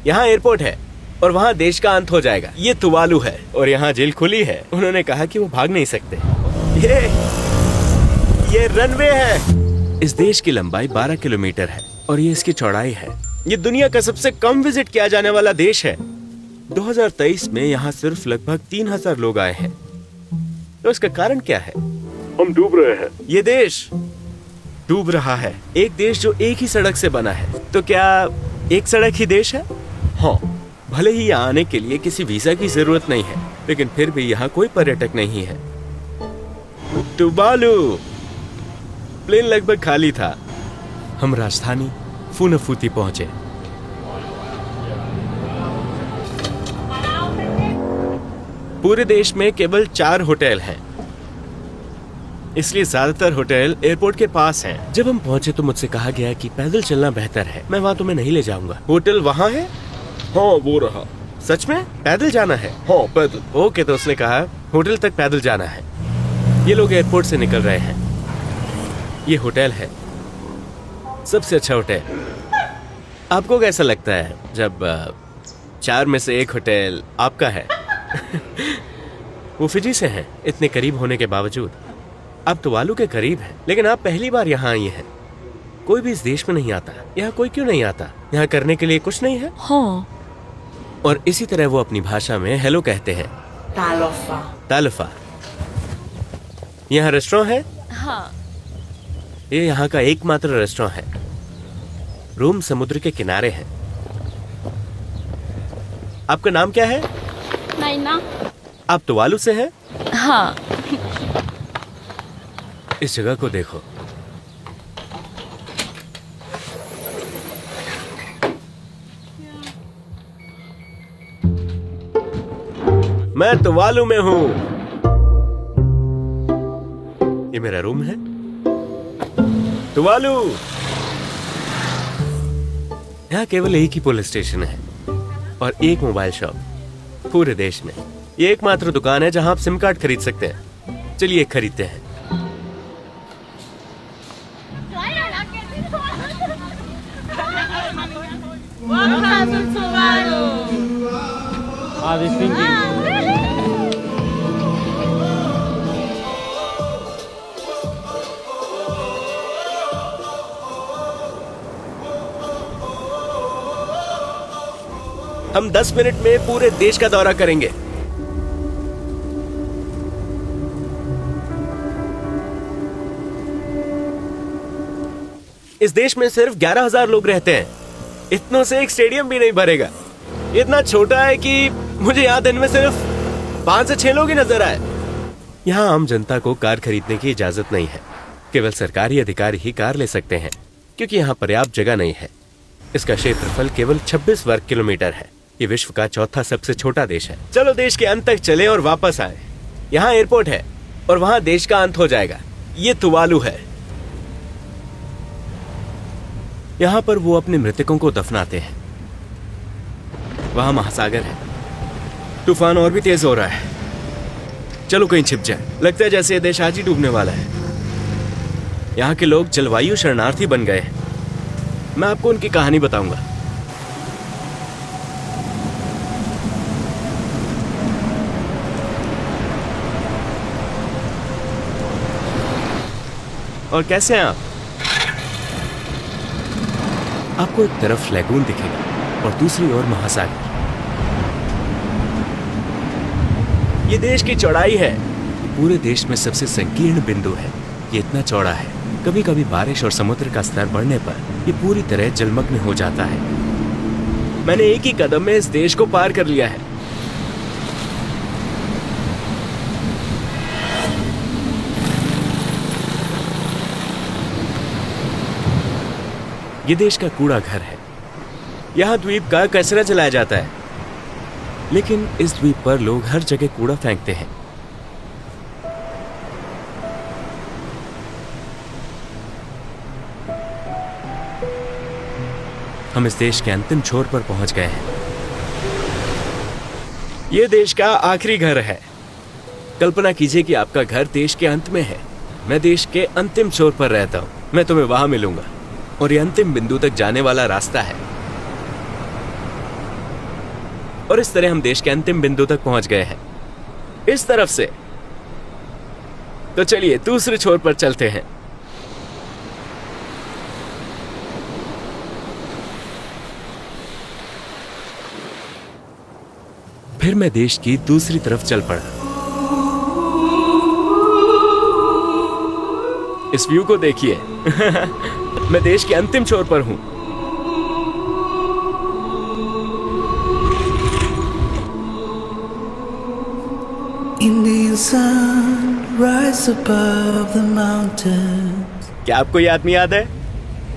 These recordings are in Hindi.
यहाँ एयरपोर्ट है और वहाँ देश का अंत हो जाएगा। ये तुवालू है और यहाँ जेल खुली है। उन्होंने कहा कि वो भाग नहीं सकते। ये रनवे है। इस देश की लंबाई 12 किलोमीटर है और ये इसकी चौड़ाई है। ये दुनिया का सबसे कम विजिट किया जाने वाला देश है। 2023 में यहाँ सिर्फ लगभग 3000 लोग आए हैं। तो इसका कारण क्या है? हम डूब रहे हैं। ये देश डूब रहा है। एक देश जो एक ही सड़क से बना है। तो क्या एक सड़क ही देश है? हाँ, भले ही यहाँ आने के लिए किसी वीजा की जरूरत नहीं है, लेकिन फिर भी यहाँ कोई पर्यटक नहीं है। तुवालू प्लेन लगभग खाली था। हम राजधानी फुनाफुती पहुंचे। पूरे देश में केवल 4 होटल हैं, इसलिए ज्यादातर होटल एयरपोर्ट के पास हैं। जब हम पहुंचे तो मुझसे कहा गया कि पैदल चलना बेहतर है। मैं वहां तुम्हें नहीं ले जाऊंगा। होटल वहां है? हाँ, वो रहा। सच में? पैदल जाना है? हाँ, पैदल। ओके, तो उसने कहा होटल तक पैदल जाना है। ये लोग एयरपोर्ट से निकल रहे हैं। ये होटल है, सबसे अच्छा होटल। आपको कैसा लगता है जब 4 में से 1 होटल आपका है? वो फिजी से हैं, इतने करीब होने के बावजूद। आप तुवालू के करीब हैं, लेकिन आप पहली बार यहाँ आई हैं। कोई भी इस देश में नहीं आता। यहाँ कोई क्यों नहीं आता? यहाँ करने के लिए कुछ नहीं है? हाँ। और इसी तरह वो अपनी भाषा में हेलो कहते हैं। तालोफा। तालोफा। यहाँ रेस्टोरेंट है? हाँ। ये यहाँ का एकमात्र रेस्टोरेंट है। रूम समुद्र के किनारे है। आपका नाम क्या है? नैना। आप तुवालू से हैं? हाँ। इस जगह को देखो। मैं तुवालू में हूं। ये मेरा रूम है। तुवालू। यहाँ केवल एक ही पुलिस स्टेशन है और एक मोबाइल शॉप पूरे देश में। ये एकमात्र दुकान है जहां आप सिम कार्ड खरीद सकते हैं। चलिए खरीदते हैं। हम 10 मिनट में पूरे देश का दौरा करेंगे। इस देश में सिर्फ 11,000 लोग रहते हैं। इतनों से एक स्टेडियम भी नहीं भरेगा। इतना छोटा है कि मुझे यहाँ दिन में सिर्फ 5 से 6 लोग ही नजर आए। यहाँ आम जनता को कार खरीदने की इजाजत नहीं है। केवल सरकारी अधिकारी ही कार ले सकते हैं, क्योंकि यहाँ पर्याप्त जगह नहीं है। इसका क्षेत्रफल केवल 26 वर्ग किलोमीटर है। ये विश्व का 4था सबसे छोटा देश है। चलो देश के अंत तक चले और वापस आए। यहाँ एयरपोर्ट है और वहाँ देश का अंत हो जाएगा। ये तुवालू है। यहाँ पर वो अपने मृतकों को दफनाते हैं। वहाँ महासागर है। तूफान और भी तेज हो रहा है। चलो कहीं छिप जाए। लगता है जैसे ये देश आज ही डूबने वाला है। यहाँ के लोग जलवायु शरणार्थी बन गए हैं। मैं आपको उनकी कहानी बताऊंगा। और कैसे हैं आप? आपको एक तरफ लैगून दिखेगा और दूसरी ओर महासागर। ये देश की चौड़ाई है। पूरे देश में सबसे संकीर्ण बिंदु है। ये इतना चौड़ा है, कभी कभी बारिश और समुद्र का स्तर बढ़ने पर ये पूरी तरह जलमग्न हो जाता है। मैंने एक ही कदम में इस देश को पार कर लिया है। ये देश का कूड़ा घर है। यहाँ द्वीप का कचरा जलाया जाता है, लेकिन इस द्वीप पर लोग हर जगह कूड़ा फेंकते हैं। हम इस देश के अंतिम छोर पर पहुंच गए हैं। यह देश का आखिरी घर है। कल्पना कीजिए कि आपका घर देश के अंत में है। मैं देश के अंतिम छोर पर रहता हूं। मैं तुम्हें वहां मिलूंगा और ये अंतिम बिंदु तक जाने वाला रास्ता है। और इस तरह हम देश के अंतिम बिंदु तक पहुंच गए हैं, इस तरफ से। तो चलिए दूसरे छोर पर चलते हैं। फिर मैं देश की दूसरी तरफ चल पड़ा। इस व्यू को देखिए। मैं देश के अंतिम छोर पर हूं। Indian sun rise above the mountains. क्या आपको ये आदमी याद है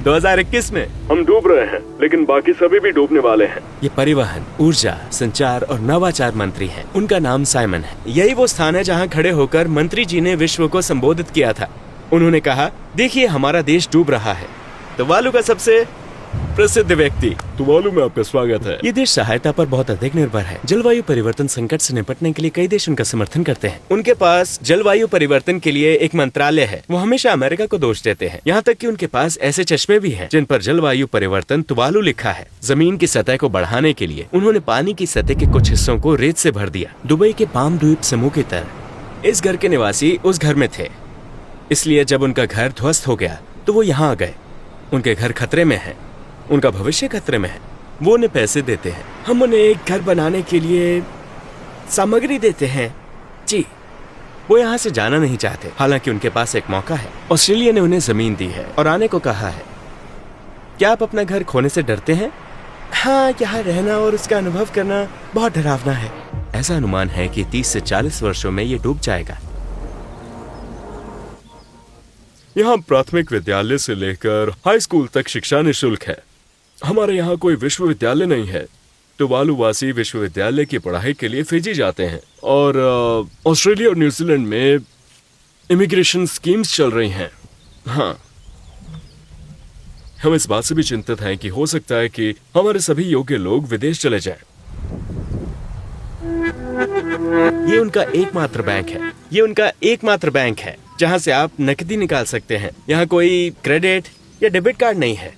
2021 में? हम डूब रहे हैं, लेकिन बाकी सभी भी डूबने वाले हैं। ये परिवहन, ऊर्जा, संचार और नवाचार मंत्री हैं। उनका नाम साइमन है। यही वो स्थान है जहां खड़े होकर मंत्री जी ने विश्व को संबोधित किया था। उन्होंने कहा, देखिए हमारा देश डूब रहा है। तुवालू का सबसे प्रसिद्ध व्यक्ति। तुवालू में आपका स्वागत है। ये देश सहायता पर बहुत अधिक निर्भर है। जलवायु परिवर्तन संकट से निपटने के लिए कई देश उनका समर्थन करते हैं। उनके पास जलवायु परिवर्तन के लिए एक मंत्रालय है। वो हमेशा अमेरिका को दोष देते हैं। यहाँ तक कि उनके पास ऐसे चश्मे भी हैं जिन पर जलवायु परिवर्तन तुवालू लिखा है। जमीन की सतह को बढ़ाने के लिए उन्होंने पानी की सतह के कुछ हिस्सों को रेत से भर दिया। दुबई के पाम द्वीप समूह की तरह इस घर के निवासी उस घर में थे, इसलिए जब उनका घर ध्वस्त हो गया तो वो यहाँ आ गए। उनके घर खतरे में है, उनका भविष्य खतरे में है। वो उन्हें पैसे देते हैं। हम उन्हें एक घर बनाने के लिए सामग्री देते हैं। जी, वो यहाँ से जाना नहीं चाहते, हालांकि उनके पास एक मौका है। ऑस्ट्रेलिया ने उन्हें जमीन दी है और आने को कहा है। क्या आप अपना घर खोने से डरते हैं? हाँ, यहाँ रहना और उसका अनुभव करना बहुत डरावना है। ऐसा अनुमान है कि 30 से 40 वर्षों में ये डूब जाएगा। यहाँ प्राथमिक विद्यालय से लेकर हाई स्कूल तक शिक्षा निःशुल्क है। हमारे यहाँ कोई विश्वविद्यालय नहीं है। तुवालू वासी विश्वविद्यालय की पढ़ाई के लिए फिजी जाते हैं और ऑस्ट्रेलिया और न्यूजीलैंड में इमिग्रेशन स्कीम्स चल रही हैं। हाँ, हम इस बात से भी चिंतित हैं कि हो सकता है कि हमारे सभी योग्य लोग विदेश चले जाएं। ये उनका एकमात्र बैंक है। ये उनका एकमात्र बैंक है जहां से आप नकदी निकाल सकते हैं। यहाँ कोई क्रेडिट या डेबिट कार्ड नहीं है।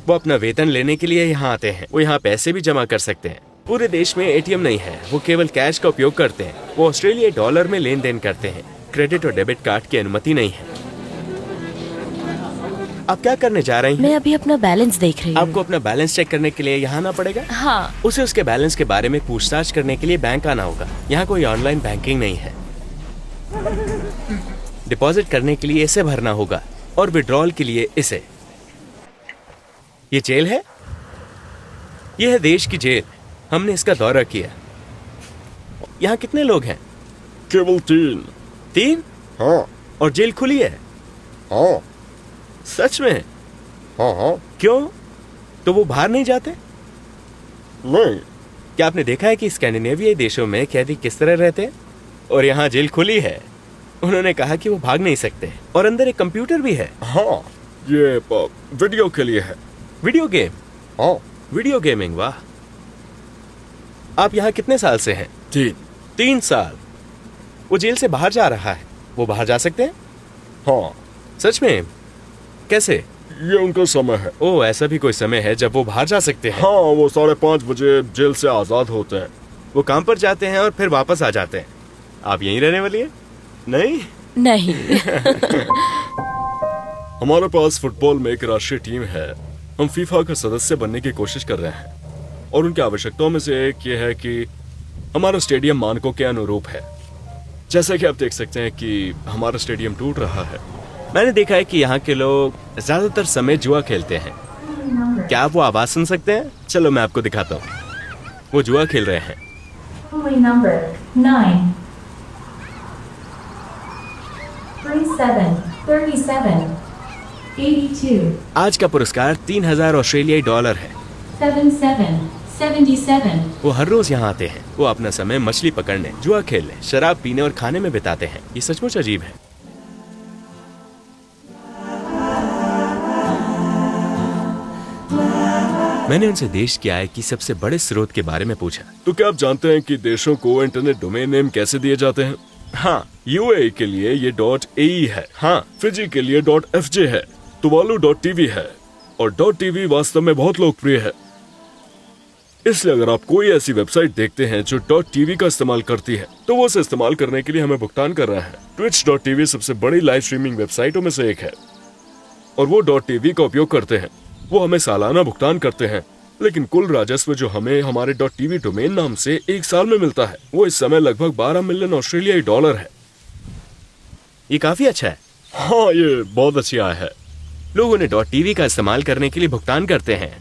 वो अपना वेतन लेने के लिए यहाँ आते हैं। वो यहाँ पैसे भी जमा कर सकते हैं। पूरे देश में एटीएम नहीं है। वो केवल कैश का उपयोग करते हैं। वो ऑस्ट्रेलियाई डॉलर में लेन देन करते हैं। क्रेडिट और डेबिट कार्ड की अनुमति नहीं है। आप क्या करने जा रही हैं? मैं अभी अपना बैलेंस देख रही हूँ। आपको अपना बैलेंस चेक करने के लिए यहाँ आना पड़ेगा। हाँ। उसे उसके बैलेंस के बारे में पूछताछ करने के लिए बैंक आना होगा। यहाँ कोई ऑनलाइन बैंकिंग नहीं है। डिपॉजिट करने के लिए इसे भरना होगा और विड्रॉल के लिए इसे। ये जेल है। ये है देश की जेल। हमने इसका दौरा किया। यहाँ कितने लोग हैं? केवल 3। 3? हाँ और जेल खुली है? हाँ सच में? हाँ हाँ। क्यों? तो वो बाहर नहीं जाते? नहीं। क्या आपने देखा है कि स्कैंडिनेवियाई देशों में कैदी किस तरह रहते हैं? और यहाँ जेल खुली है। उन्होंने कहा कि वो भाग नहीं सकते और अंदर एक कंप्यूटर भी है। हाँ, ये वीडियो के लिए है। Video game? हाँ। वीडियो गेमिंग, वाह। आप यहाँ कितने साल से हैं? 3 साल। वो जेल से बाहर जा रहा है। वो बाहर जा सकते हैं? हाँ। सच में? कैसे? ये उनका समय है। ओह, ऐसा भी कोई समय है जब वो बाहर जा सकते हैं? हाँ, वो 5:30 बजे जेल से आजाद होते हैं। वो काम पर जाते हैं और फिर वापस आ जाते हैं। आप यहीं रहने वाली है? नहीं? नहीं। हमारे पास फुटबॉल में एक राष्ट्रीय टीम है। हम फीफा का सदस्य बनने की कोशिश कर रहे हैं और उनकी आवश्यकताओं में से एक ये है कि हमारा स्टेडियम मानकों के अनुरूप है। जैसा कि आप देख सकते हैं कि हमारा स्टेडियम टूट रहा है। मैंने देखा है कि यहाँ के लोग ज्यादातर समय जुआ खेलते हैं। क्या आप वो आवाज सुन सकते हैं? चलो मैं आपको दिखाता हूँ। वो जुआ खेल रहे हैं। Only number 9 37 37 82 आज का पुरस्कार 3000 ऑस्ट्रेलियाई डॉलर है। 77 77 वो हर रोज यहाँ आते हैं। वो अपना समय मछली पकड़ने, जुआ खेलने, शराब पीने और खाने में बिताते हैं। ये सचमुच अजीब है। मैंने उनसे देश की आय की सबसे बड़े स्रोत के बारे में पूछा। तो क्या आप जानते हैं कि देशों को इंटरनेट डोमेन नेम कैसे दिए जाते हैं? हाँ, यूएई के लिए ये .ae है। हाँ, फिजी के लिए .fj है। तुवालू .tv है और .tv वास्तव में बहुत लोकप्रिय है। इसलिए अगर आप कोई ऐसी वेबसाइट देखते हैं जो .tv का इस्तेमाल करती है तो वो उसे इस्तेमाल करने के लिए हमें भुगतान कर रहा है। Twitch.tv सबसे बड़ी लाइव स्ट्रीमिंग वेबसाइटों में से एक है और वो .tv का उपयोग करते हैं। वो हमें सालाना भुगतान करते हैं, लेकिन कुल राजस्व जो हमें हमारे .tv डोमेन नाम से एक साल में मिलता है वो इस समय लगभग 12 मिलियन ऑस्ट्रेलियाई डॉलर है। ये काफी अच्छा है। हाँ, ये बहुत अच्छी आय है। लोग उन्हें .tv का इस्तेमाल करने के लिए भुगतान करते हैं।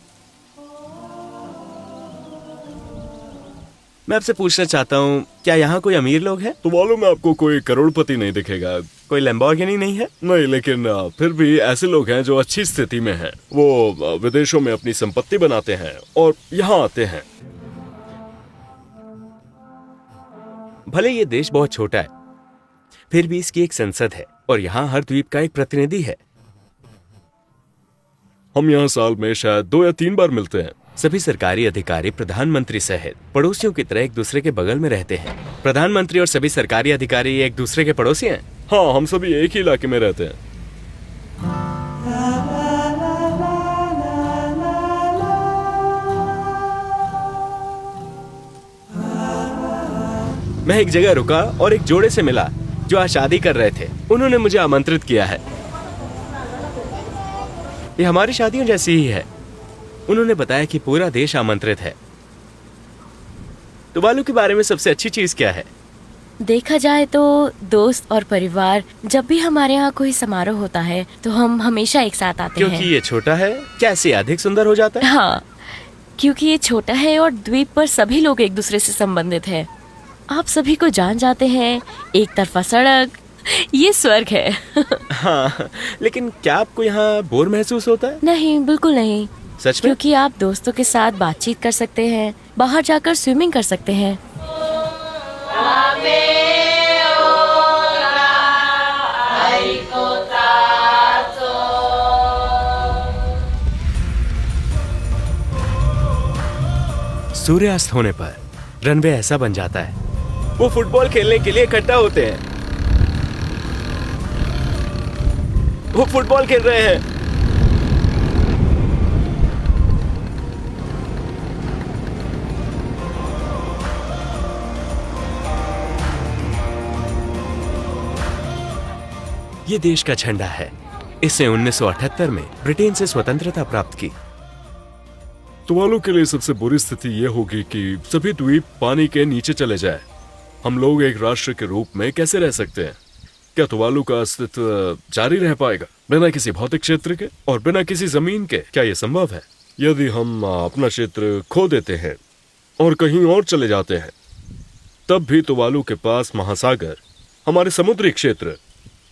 मैं आपसे पूछना चाहता हूँ, क्या यहाँ कोई अमीर लोग हैं? तो मालूम है आपको कोई करोड़पति नहीं दिखेगा। कोई लैम्बोर्गिनी नहीं है? नहीं, लेकिन फिर भी ऐसे लोग हैं जो अच्छी स्थिति में हैं। वो विदेशों में अपनी संपत्ति बनाते हैं और यहाँ आते हैं। भले ये देश बहुत छोटा है, फिर भी इसकी एक संसद है और यहाँ हर द्वीप का एक प्रतिनिधि है। हम यहाँ साल में शायद 2 या 3 बार मिलते हैं। सभी सरकारी अधिकारी प्रधानमंत्री सहित पड़ोसियों की तरह एक दूसरे के बगल में रहते हैं। प्रधानमंत्री और सभी सरकारी अधिकारी एक दूसरे के पड़ोसी हैं। हाँ, हम सभी एक ही इलाके में रहते हैं। मैं एक जगह रुका और एक जोड़े से मिला जो आज शादी कर रहे थे। उन्होंने मुझे आमंत्रित किया है। ये हमारी शादियों जैसी ही है। उन्होंने बताया कि पूरा देश आमंत्रित है। टुवालू के बारे में सबसे अच्छी चीज क्या है? देखा जाए तो दोस्त और परिवार, जब भी हमारे यहाँ कोई समारोह होता है तो हम हमेशा एक साथ आते क्योंकि हैं। ये छोटा है, कैसे अधिक सुंदर हो जाता है? हाँ, क्योंकि ये छोटा है और द्वीप पर सभी लोग एक दूसरे से संबंधित हैं। आप सभी को जान जाते हैं, एक तरफा सड़क, ये स्वर्ग है। हाँ, लेकिन क्या आपको यहाँ बोर महसूस होता है? नहीं, बिल्कुल नहीं। सच में? क्योंकि आप दोस्तों के साथ बातचीत कर सकते हैं, बाहर जाकर स्विमिंग कर सकते हैं। सूर्यास्त होने पर रनवे ऐसा बन जाता है। वो फुटबॉल खेलने के लिए इकट्ठा होते हैं। वो फुटबॉल खेल रहे हैं। ये देश का झंडा है। इसे 1978 में ब्रिटेन से स्वतंत्रता प्राप्त की। टुवालू के लिए सबसे बुरी स्थिति ये होगी कि सभी द्वीप पानी के नीचे चले जाए। हम लोग एक राष्ट्र के रूप में कैसे रह सकते हैं? क्या टुवालू का अस्तित्व जारी रह पाएगा बिना किसी भौतिक क्षेत्र के और बिना किसी जमीन के? क्या यह संभव है? यदि हम अपना क्षेत्र खो देते हैं और कहीं और चले जाते हैं, तब भी टुवालू के पास महासागर, हमारे समुद्री क्षेत्र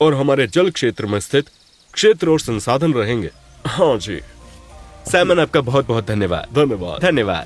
और हमारे जल क्षेत्र में स्थित क्षेत्र और संसाधन रहेंगे। हाँ जी। साइमन, आपका बहुत बहुत धन्यवाद। धन्यवाद। धन्यवाद।